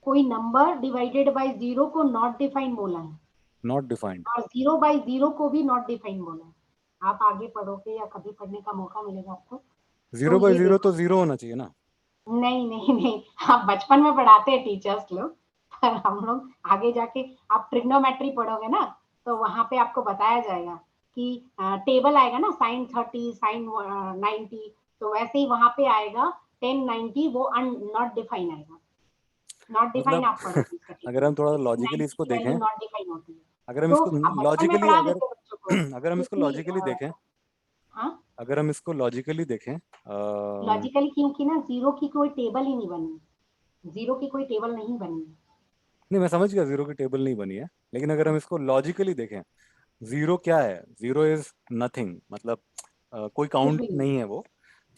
कोई नंबर डिवाइडेड बाय जीरो को नॉट डिफाइन बोला है, नॉट डिफाइंड। और 0/0 को भी नॉट डिफाइन बोला है। आप आगे पढ़ोगे या कभी पढ़ने का मौका मिलेगा आपको, तो जीरो बाई ये जीरो देखो। तो 0 होना चाहिए ना। नहीं नहीं नहीं, आप बचपन में पढ़ाते हैं टीचर्स लोग, पर हम लोग आगे जाके आप ट्रिग्नोमेट्री पढ़ोगे ना, तो वहां पे आपको बताया जाएगा कि टेबल आएगा ना, sin 30, sin 90, तो वैसे ही वहां पे आएगा 1090, वो नॉट डिफाइन आएगा। नॉट डिफाइन मतलब आप पढ़ोगे इसका अगर टेबल, हम थोड़ा क्योंकि लॉजिकली 90 इसको की वैल्यू देखें, नॉट डिफाइन होती है। अगर हम तो इसको आप बचपन में लॉजिकली पढ़ा अगर देते बच्चों को अगर हम इसको कि लॉजिकली देखें, हाँ, अगर हम इसको लॉजिकली देखें लॉजिकली, क्योंकि ना जीरो की कोई टेबल ही नहीं बनी, जीरो की कोई टेबल नहीं बनी। नहीं, मैं समझ गया जीरो की टेबल नहीं बनी है, लेकिन अगर हम इसको लॉजिकली देखें, जीरो क्या है, जीरो इज नथिंग, मतलब कोई कुछ काउंट भी नहीं। नहीं है वो।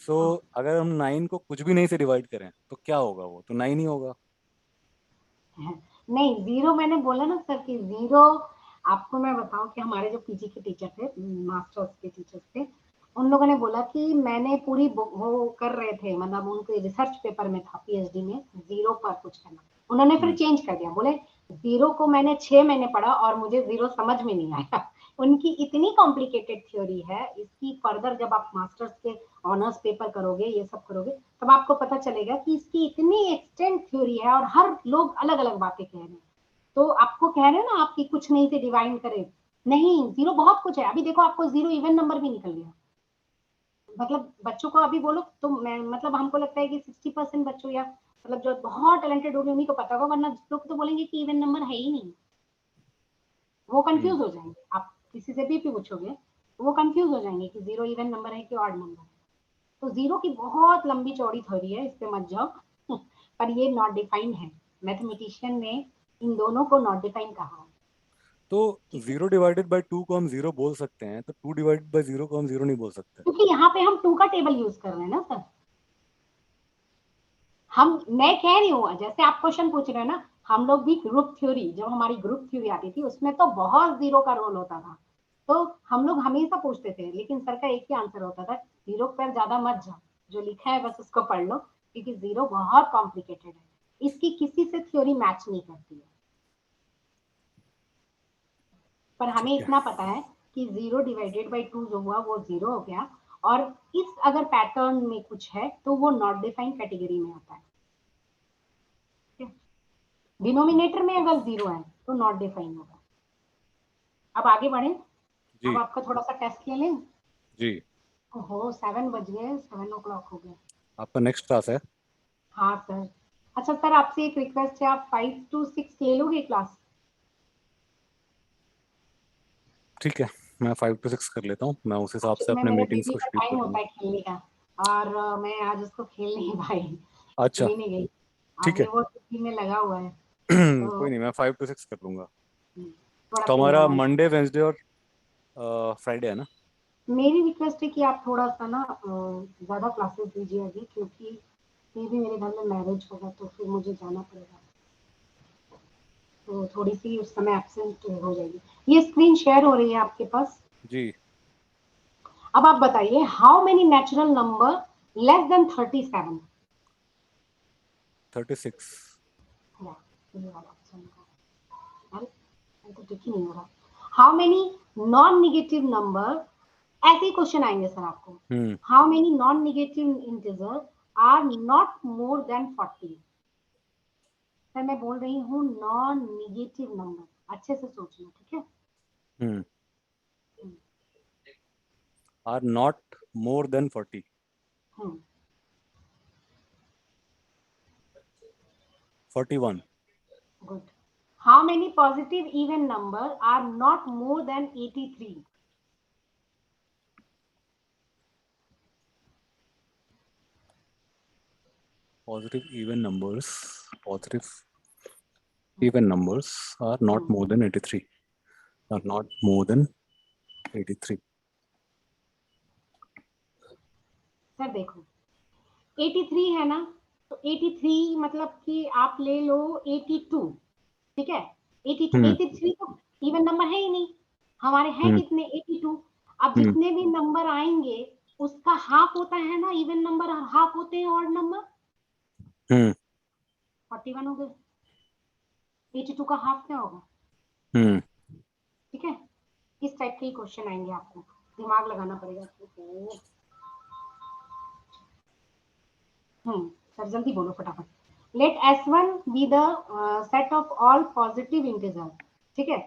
सो हाँ, अगर हम 9 को कुछ भी नहीं से डिवाइड करें तो क्या होगा, वो तो 9 ही होगा। नहीं, जीरो मैंने बोला ना सर कि जीरो, आपको मैं बताऊं कि हमारे जो पीजी के टीचर थे, मास्टर्स के टीचर थे, उन लोगों ने बोला कि मैंने पूरी वो कर रहे थे, मतलब उनके रिसर्च पेपर में था पीएचडी में, जीरो पर कुछ करना। उन्होंने फिर हम्म। चेंज कर दिया, बोले जीरो को मैंने 6 महीने पढ़ा और मुझे जीरो समझ में नहीं आया। उनकी इतनी कॉम्प्लिकेटेड थ्योरी है, इसकी फर्दर जब आप मास्टर्स के ऑनर्स पेपर करोगे, ये सब करोगे, तब आपको पता चलेगा कि इसकी इतनी एक्सटेंड थ्योरी है और हर लोग अलग अलग बातें कह रहे हैं। तो आपको कह रहे हैं ना आपकी कुछ नहीं से डिवाइड करें, नहीं, जीरो बहुत कुछ है। अभी देखो, आपको जीरो इवन नंबर भी निकल गया। मतलब बच्चों को अभी बोलो तो मैं, मतलब हमको लगता है कि 60% बच्चों, या मतलब जो बहुत टैलेंटेड होंगे उन्हीं को पता होगा, वरना लोग तो बोलेंगे कि इवन नंबर है ही नहीं। वो हम्म। कंफ्यूज हो जाएंगे, आप किसी से भी पूछोगे तो वो कंफ्यूज हो जाएंगे कि जीरो इवन नंबर है कि ऑड नंबर है। तो जीरो की बहुत लंबी चौड़ी थ्योरी है, इस पे मत जाओ। पर ये नॉट डिफाइंड है, मैथमेटिशियन ने इन दोनों को नॉट डिफाइन कहा है। तो ठीक है, 0/2 को हम जीरो बोल सकते हैं, तो 2/0 को हम जीरो नहीं बोल सकते। क्योंकि यहाँ पे हम टू का टेबल यूज कर रहे हैं ना सर। मैं कह रही हूँ, जैसे आप क्वेश्चन पूछ रहे हैं ना, हम लोग भी ग्रुप थ्योरी, जब हमारी ग्रुप थ्योरी आती थी उसमें तो बहुत जीरो का रोल होता था। तो हम लोग हमेशा पूछते थे, लेकिन सर का एक ही आंसर होता था, जीरो पर ज्यादा मत जाओ, जो लिखा है बस उसको पढ़ लो, क्योंकि जीरो बहुत कॉम्प्लिकेटेड है, इसकी किसी से थ्योरी मैच नहीं करती है। पर हमें ठीक है। इतना पता है कि 0/2 जो हुआ वो जीरो हो गया, और इस अगर पैटर्न में कुछ है तो वो नॉट डिफाइंड कैटेगरी में आता है। डिनोमिनेटर में अगर जीरो है तो नॉट डिफाइन होगा। अब आगे बढ़े, अब जी। आपका थोड़ा सा टेस्ट ले लें। जी। ओहो, 7 बज गए, 7 o'clock हो गए। आपका नेक्स्ट क्लास है। हाँ सर। अच्छा सर, आपसे एक रिक्वेस्ट है, आप 5 to 6 ले लोगे क्लास? ठीक है, मैं 5 to 6 कर लेता हूँ, मैं उस हिसाब से एक्चुअली में अपने मेरे मीटिंग्स बेबी को का शेड्यूल टाइम कर होता दूंगा। है खेलने का, और मैं आज उसको खेल नहीं पाई, अच्छा। इसलिए नहीं गई। ठीक अभी है। वो छुट्टी में लगा हुआ है, तो कोई नहीं, मैं 5 to 6 कर लूंगा। थोड़ा तो हमारा समझाना। मंडे, वेंसडे और फ्राइडे है ना। मेरी रिक्वेस्ट है कि आप थोड़ा सा ना ज्यादा क्लासेस दीजिए अभी, क्योंकि फिर भी मेरे घर में मैरिज होगा तो फिर मुझे जाना पड़ेगा, तो थोड़ी सी उस समय एब्सेंट हो जाएगी। ये स्क्रीन शेयर हो रही है आपके पास। जी। अब आप बताइए, how many natural number less than 37? 36। ये वाला ऑप्शन का, अरे ये तो ठीक ही नहीं हो रहा। How many non negative number, ऐसे ही क्वेश्चन आएंगे सर आपको। Hmm. How many non negative integer are not more than 40? Sir मैं बोल रही हूँ नॉन निगेटिव नंबर, अच्छे से सोचना, ठीक है। Hmm. Are not more than 40। Hmm 41। Good. How many positive even number are not more than 83? positive even numbers are not more than 83, are not more than 83. Sir देखो 83 है ना, तो 83 मतलब कि आप ले लो 82, ठीक है। 83 तो इवन नंबर है ही नहीं, हमारे हैं कितने 82। अब जितने भी नंबर आएंगे उसका हाफ होता है ना, इवन नंबर हाफ होते हैं ऑड नंबर। 41 हो गए, 82 का हाफ क्या होगा? ठीक है, इस टाइप के क्वेश्चन आएंगे, आपको दिमाग लगाना पड़ेगा। सर जल्दी बोलो फटाफट। Let S1 be the set of all positive integer, ठीक है।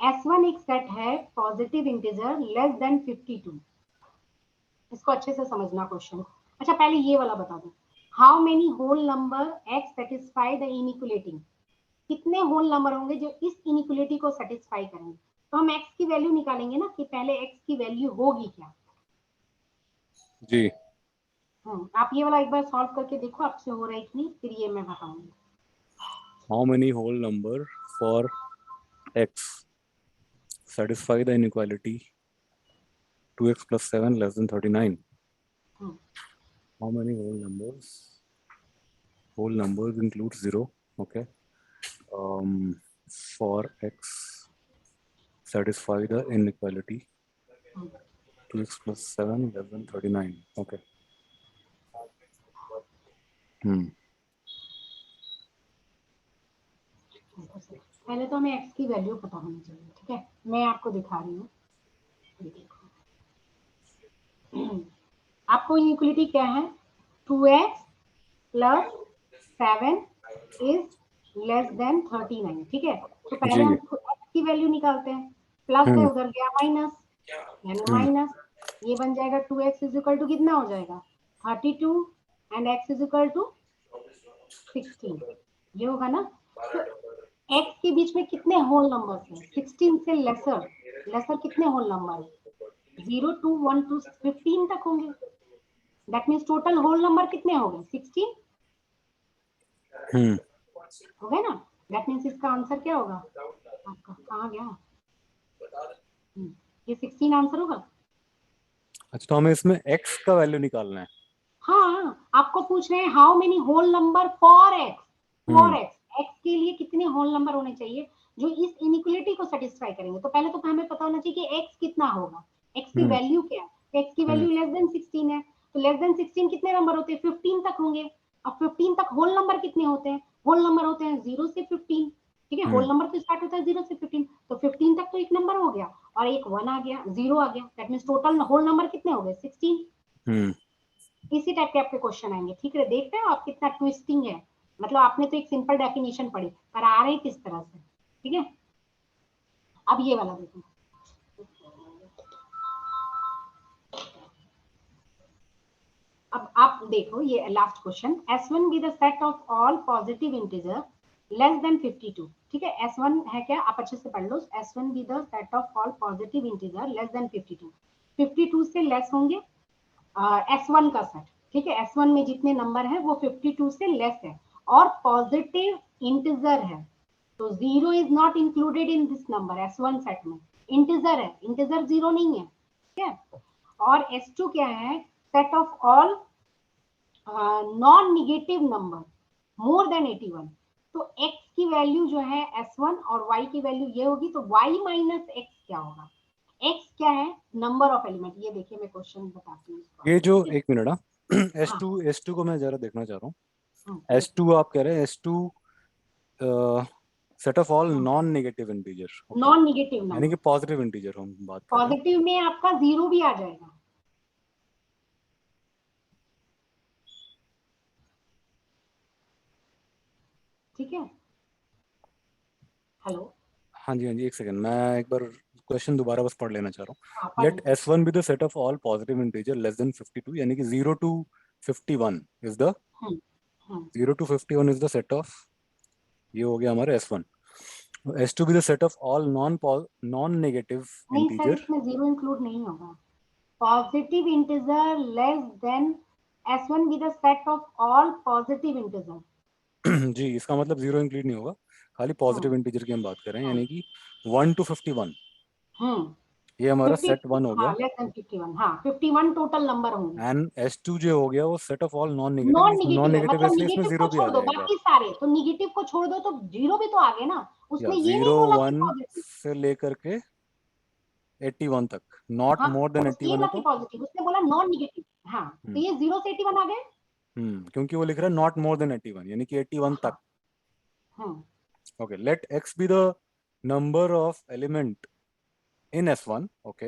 S1 एक सेट है पॉजिटिव इंटीजर लेस देन 52। इसको अच्छे से समझना क्वेश्चन। अच्छा पहले ये वाला बता दो, how many whole number x satisfy the inequality. कितने होल नंबर होंगे जो इस इनइक्वालिटी को सेटिस्फाई करेंगे। तो हम x की वैल्यू निकालेंगे ना कि पहले x की वैल्यू होगी क्या जी। आप ये वाला एक बार सॉल्व करके देखो आपसे हो रहा है कि नहीं, फिर ये मैं बताऊंगी। How many whole number for x satisfy the inequality 2x plus 7 less than 39. How many whole numbers? Whole numbers include 0. Okay. For x satisfy the inequality 2x plus 7 less than 39. Okay. पहले तो हमें x की value पता होनी चाहिए, ठीक है। मैं आपको दिखा रही हूँ, आपको इनइक्वालिटी क्या है, 2x plus 7 is less than 39, ठीक है। तो पहले हम x की वैल्यू निकालते हैं, प्लस है उधर गया माइनस, यानी माइनस ये बन जाएगा 2x इज इक्वल टू कितना हो जाएगा 32 and x is equal to 16, ये होगा ना। तो x के बीच में कितने होल नंबर्स हैं, 16 से लेसर कितने होल नंबर है, 0 2 1 2 15 तक होंगे। That means total whole number कितने हो गए 16 हो गए ना। दैट मींस इसका आंसर क्या होगा आपका, कहाँ गया ये 16 आंसर होगा। अच्छा तो हमें इसमें x का वैल्यू निकालना है। हाँ आपको पूछ रहे हैं how many whole number for x, x के लिए कितने होल नंबर होने चाहिए जो इस इनइक्वालिटी को सेटिस्फाई करेंगे। तो पहले तो हमें पता होना चाहिए कि x कितना होगा, x की वैल्यू क्या है। x की वैल्यू लेस देन 16 है, तो लेस देन 16 कितने नंबर होते हैं 15 तक होंगे। अब 15 तक होल नंबर कितने होते हैं, होल नंबर होते हैं 0 से 15, ठीक है। होल नंबर तो स्टार्ट होता है 0 से 15, तो 15 तक तो एक नंबर हो गया और एक 1 आ गया, 0 आ गया। That means total whole number कितने हो गए 16। इसी टाइप के आपके क्वेश्चन आएंगे, ठीक है। देख रहे हो आप कितना ट्विस्टिंग है, मतलब आपने तो एक सिंपल डेफिनेशन पढ़ी पर आ रहे किस तरह से, ठीक है। अब ये वाला देखो, अब आप देखो ये last question, S1 be the set of all positive integer less than 52, ठीक है। S1 है क्या, आप अच्छे से पढ़ लो, S1 be the set of all positive integer less than 52, 52 से लेस होंगे S1 का सेट, ठीक है। S1 में जितने नंबर है वो 52 से लेस है और पॉजिटिव इंटीजर है, तो 0 is not included in this number. S1 set में इंटीजर है, इंटीजर 0 नहीं है, ठीक है। और S2 क्या है, set of all non negative number more than 81। तो x की वैल्यू जो है S1 और y की वैल्यू ये होगी, तो y माइनस x क्या होगा, x क्या है नंबर ऑफ एलिमेंट। ये देखिए मैं क्वेश्चन बताती हूँ, ये जो एक मिनट S2 को मैं जरा देखना चाह रहा हूँ। S2 आप कह रहे हैं S2 set of all non negative integer, non negative यानी नंबर, कि पॉजिटिव इंटीजर हम बात कर रहे हैं। पॉजिटिव में आपका 0 भी आ जाएगा, ठीक है। हेलो, हाँ जी एक सेकंड, मैं एक बार क्वेश्चन दोबारा बस पढ़ लेना चाह रहा हाँ हूँ। लेट पढ़िए। S1 be the set of all positive integer less than 52, यानी कि 0 to 51 is the 0 to 51 is the set of, ये हो गया हमारे S1। S2 B the set of all non negative नहीं सर इंटीजर। इसमें 0 इंक्लूड नहीं होगा, positive integer less than S1 be the set of all positive integers. जी, इसका मतलब 0 इंक्लूड नहीं होगा, खाली पॉजिटिव इंटीजर की हम बात कर रहे हैं, यानी कि 1 to 51। ये हमारा सेट 1 हो गया। लेस देन 51, हाँ 51 टोटल नंबर होंगे। एंड S2 जो हो गया वो set of all non negative, non इसमें नेगेटिव नॉन है, नेगेटिव है मतलब इसलिए इसमें निगेटिव को 0 भी आ छोड़ दो, जाएगा। बाकी सारे तो निगेटिव को छोड़ दो तो जीरो भी तो आ गए ना, या उसने ये नहीं 0 बोला कि 1 पॉजिटिव। से लेकर के 81 तक, नॉट हाँ मोर देन ये 81 है ना कि तो पॉजिटिव, उसने बोला नॉन निगेटिव। हाँ तो ये 0 से 81 आ गए। क्योंकि वो लिख रहा है नॉट मोर देन 81, यानी कि 81 तक। हाँ okay, let x be the number of element in S1, okay,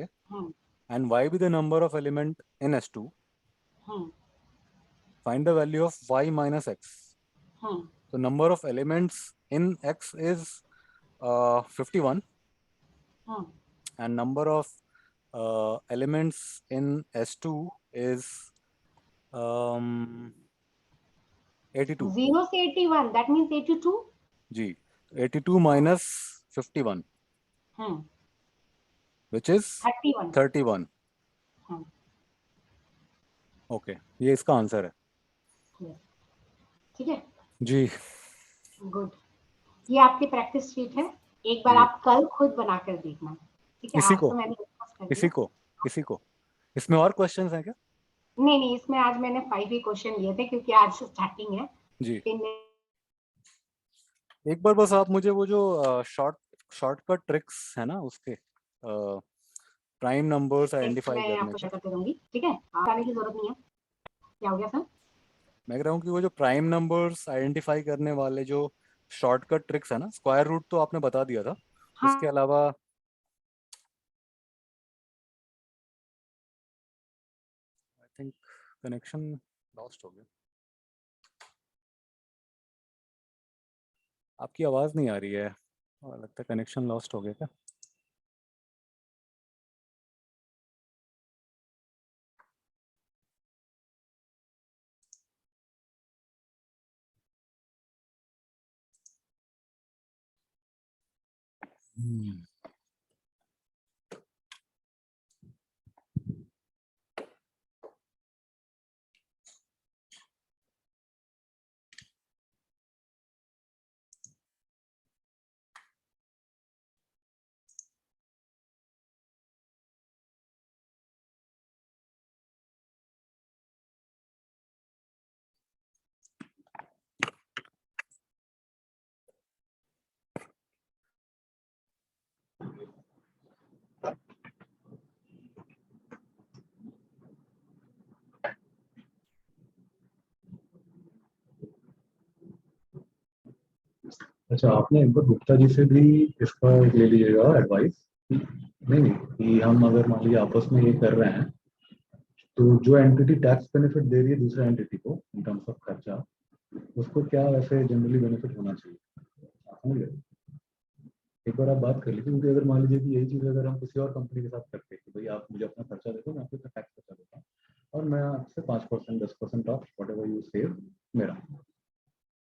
and y be the number of element in S2. Find the value of y minus x. So number of elements in x is 51, and number of elements in S2 is 82. 0 से 81, that means 82। जी, 82 minus 51, which is 31. Okay, ये इसका answer है। ठीक है जी, good. ये आपकी practice sheet है, एक बार जी। आप कल खुद बनाकर देखना। ठीक है, इसी आज को तो मैंने डिस्कस कर इसी दिया। को इसी को इसमें और क्वेश्चंस हैं क्या? नहीं नहीं, इसमें आज मैंने 5 ही क्वेश्चन लिए थे क्योंकि आज से स्टार्टिंग है। जी, एक बार बस आप मुझे वो जो शॉर्टकट ट्रिक्स है ना उसके प्राइम नंबर्स आइडेंटिफाई मैं करने आपको के, शेयर करके दूंगी, ठीक है, आने की जरूरत नहीं है। क्या हो गया सर? मैं कह रहा हूँ कि वो जो प्राइम नंबर्स आइडेंटिफाई करने वाले जो शॉर्टकट ट्रिक्स है ना, स्क्वायर रूट तो आपने बता दिया था, हाँ उसके अलावा आई थिंक कनेक्शन लॉस्ट हो गया। आपकी आवाज़ नहीं आ रही है, और लगता है कनेक्शन लॉस्ट हो गया क्या? अच्छा, आपने एक बार गुप्ता जी से भी इसका ले लीजिएगा एडवाइस। नहीं नहीं, कि हम अगर मान लीजिए आपस में ये कर रहे हैं तो जो एंटिटी टैक्स बेनिफिट दे रही है दूसरे एंटिटी को इन टर्म्स ऑफ खर्चा, उसको क्या वैसे जनरली बेनिफिट होना चाहिए, आप समझ गए? एक बार आप बात कर लीजिए, क्योंकि अगर मान लीजिए कि यही चीज़ अगर हम किसी और कंपनी के साथ करते हैं कि भाई आप मुझे अपना खर्चा देते हो, मैं आपको टैक्स खर्चा देता हूँ और मैं आपसे 5% 10% of what ever you save मेरा,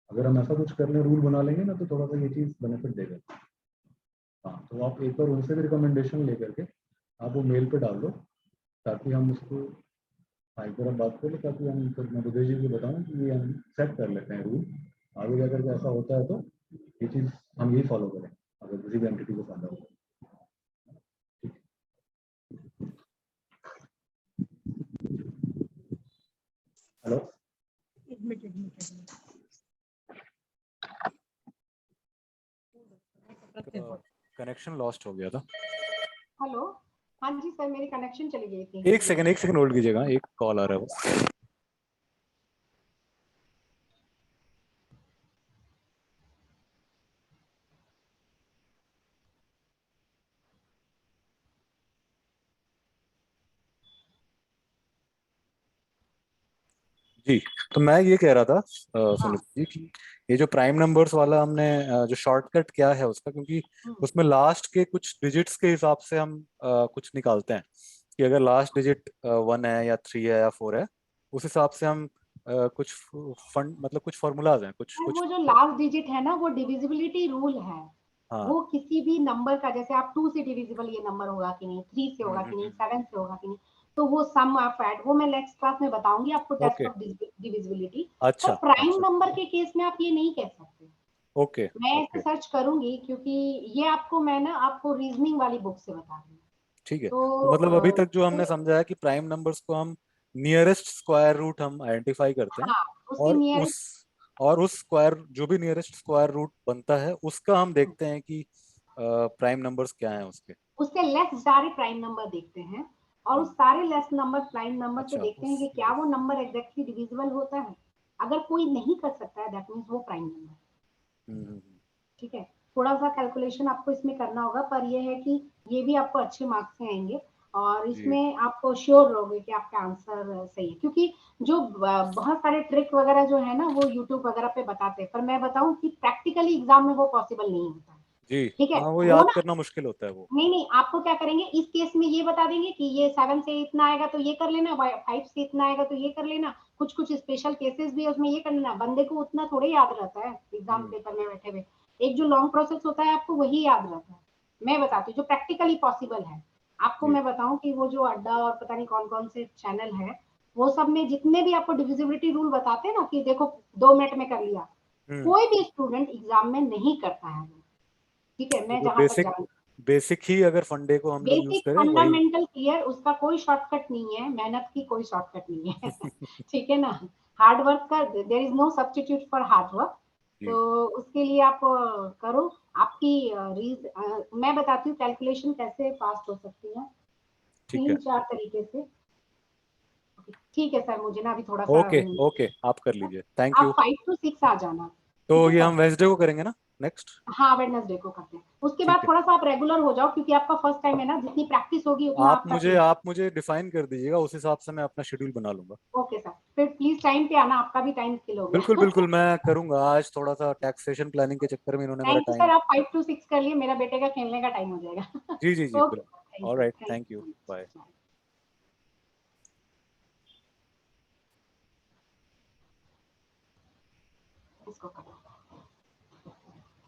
अगर हम ऐसा कुछ करने रूल बना लेंगे ना तो थोड़ा सा ये चीज़ बेनिफिट देगा। हाँ, तो आप एक बार उनसे भी रिकमेंडेशन लेकर के आप वो मेल पे डाल दो, ताकि हम उसको, हाँ एक बार आप बात करें ताकि हम फिर मैं बुद्धेश जी को बताऊँ कि ये हम सेट कर लेते हैं रूल, आगे जाकर के ऐसा होता है तो ये चीज़ हम यही फॉलो करें अगर किसी भी एंटिटी को फायदा हो। हेलो, कनेक्शन लॉस्ट हो गया था। हेलो, हाँ जी सर, मेरी कनेक्शन चली गई थी। एक सेकंड होल्ड कीजिएगा, एक कॉल आ रहा है वो। जी, तो मैं ये कह रहा था सुनीता जी कि ये जो प्राइम नंबर्स वाला हमने जो शॉर्टकट क्या है उसका, क्योंकि उसमें लास्ट के कुछ डिजिट्स के हिसाब से हम कुछ निकालते हैं कि अगर लास्ट डिजिट 1 है या 3 है या 4 है, उस हिसाब से हम कुछ फंड मतलब कुछ फॉर्मूलाज हैं कुछ कुछ। वो जो लास्ट डिजिट है ना, वो डिविजिबिलिटी रूल है। हाँ, वो किसी भी नंबर का, जैसे आप 2 से डिविजिबल ये नंबर होगा कि नहीं, 3 से होगा कि नहीं, 7 से होगा कि नहीं, तो वो सम आप ऐड, वो मैं नेक्स्ट क्लास में बताऊंगी आपको, टेस्ट ओके ऑफ डिविजिबिलिटी। अच्छा पर प्राइम अच्छा नंबर के केस में आप ये नहीं कह सकते। ओके मैं ओके ऐसे सर्च करूंगी, क्योंकि ये आपको मैं ना आपको रीजनिंग वाली बुक से बता रही हूँ। ठीक है। तो तो मतलब अभी तक जो हमने समझा है कि प्राइम नंबर्स को हम नियरेस्ट स्क्वायर रूट हम आइडेंटिफाई करते हैं, हाँ, उसके और नियरेस्ट, उस और उस स्क्वायर जो भी नियरेस्ट स्क्वायर रूट बनता है उसका हम देखते हैं कि प्राइम नंबर्स क्या हैं उसके। उसके लेस सारे प्राइम नंबर देखते हैं, और उस हम्म, सारे लेस नंबर प्राइम नंबर से अच्छा देखते हैं उस कि क्या वो नंबर एग्जैक्टली डिविजिबल होता है। अगर कोई नहीं कर सकता है, दैट मीन्स वो प्राइम नंबर। ठीक है, थोड़ा सा कैलकुलेशन आपको इसमें करना होगा, पर ये है कि ये भी आपको अच्छे मार्क्स से आएंगे, और जी इसमें आपको श्योर रहोगे कि आपका आंसर सही है, क्योंकि जो बहुत सारे ट्रिक वगैरह जो है ना वो यूट्यूब वगैरह पे बताते हैं, पर मैं बताऊं कि प्रैक्टिकली एग्जाम में वो पॉसिबल नहीं होता है। जी ठीक है, हाँ, वो वो याद ना, करना मुश्किल होता है वो। नहीं नहीं, आपको क्या करेंगे इस केस में, ये बता देंगे कि ये 7 से इतना आएगा तो ये कर लेना, 5 से इतना आएगा तो ये कर लेना, कुछ कुछ स्पेशल केसेस भी है उसमें, ये कर लेना। बंदे को उतना थोड़े याद रहता है एग्जाम हम्म पेपर में बैठे हुए, एक जो लॉन्ग प्रोसेस होता है आपको वही याद रहता है। मैं बताती हूँ जो प्रैक्टिकली पॉसिबल है। आपको जी मैं बताऊं कि वो जो अड्डा और पता नहीं कौन कौन से चैनल है, वो सब में जितने भी आपको डिविजिबिलिटी रूल बताते हैं ना कि देखो 2 मिनट में कर लिया, हम्म कोई भी स्टूडेंट एग्जाम में नहीं करता है। ठीक है, तो मैं जो जहां तक बेसिक जानती, बेसिक ही अगर फंडे को हम लोग यूज बेसिक करें वही। फंडामेंटल क्लियर, उसका कोई शॉर्टकट नहीं है, मेहनत की कोई शॉर्टकट नहीं है। ठीक है ना, हार्ड वर्क का there is no substitute for hard work. तो जी उसके लिए आप करो, आपकी मैं बताती हूँ कैलकुलेशन कैसे पास हो सकती है, ठीक है। 3-4 तरीके से। ठीक है सर, मुझे ना अभी थोड़ा सा ओके ओके आप कर लीजिए, थैंक आप यू। 5 to 6 आ जाना। तो ठीक है ये सर, हम वेंसडे को करेंगे ना नेक्स्ट। हाँ वेडनेसडे को करते हैं। उसके बाद ठीक है। थोड़ा सा आप रेगुलर हो जाओ, क्योंकि आपका फर्स्ट टाइम है ना, जितनी प्रैक्टिस होगी उतना आपका ठीक। आप मुझे डिफाइन कर दीजिएगा, उस हिसाब से मैं अपना शेड्यूल बना लूंगा। ओके सर, फिर प्लीज टाइम पे आना, आपका भी टाइम किल हो बिल्कुल गया। बिल्कुल मैं करूंगा, आज थोड़ा सा टैक्सेशन प्लानिंग के चक्कर में इन्होंने मेरा थैंक यू सर, टाइम। आप 5 to 6 कर लिए, मेरा बेटे का खेलने का टाइम हो जाएगा। जी जी जी ओके बिल्कुल। Sir, thank you, alright thank thank you you so bye. Much. इसको करो।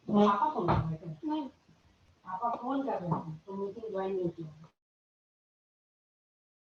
पापा फोन कर रहे थे, नहीं पापा फोन कर रहे थे तो मीटिंग ज्वाइन नहीं की।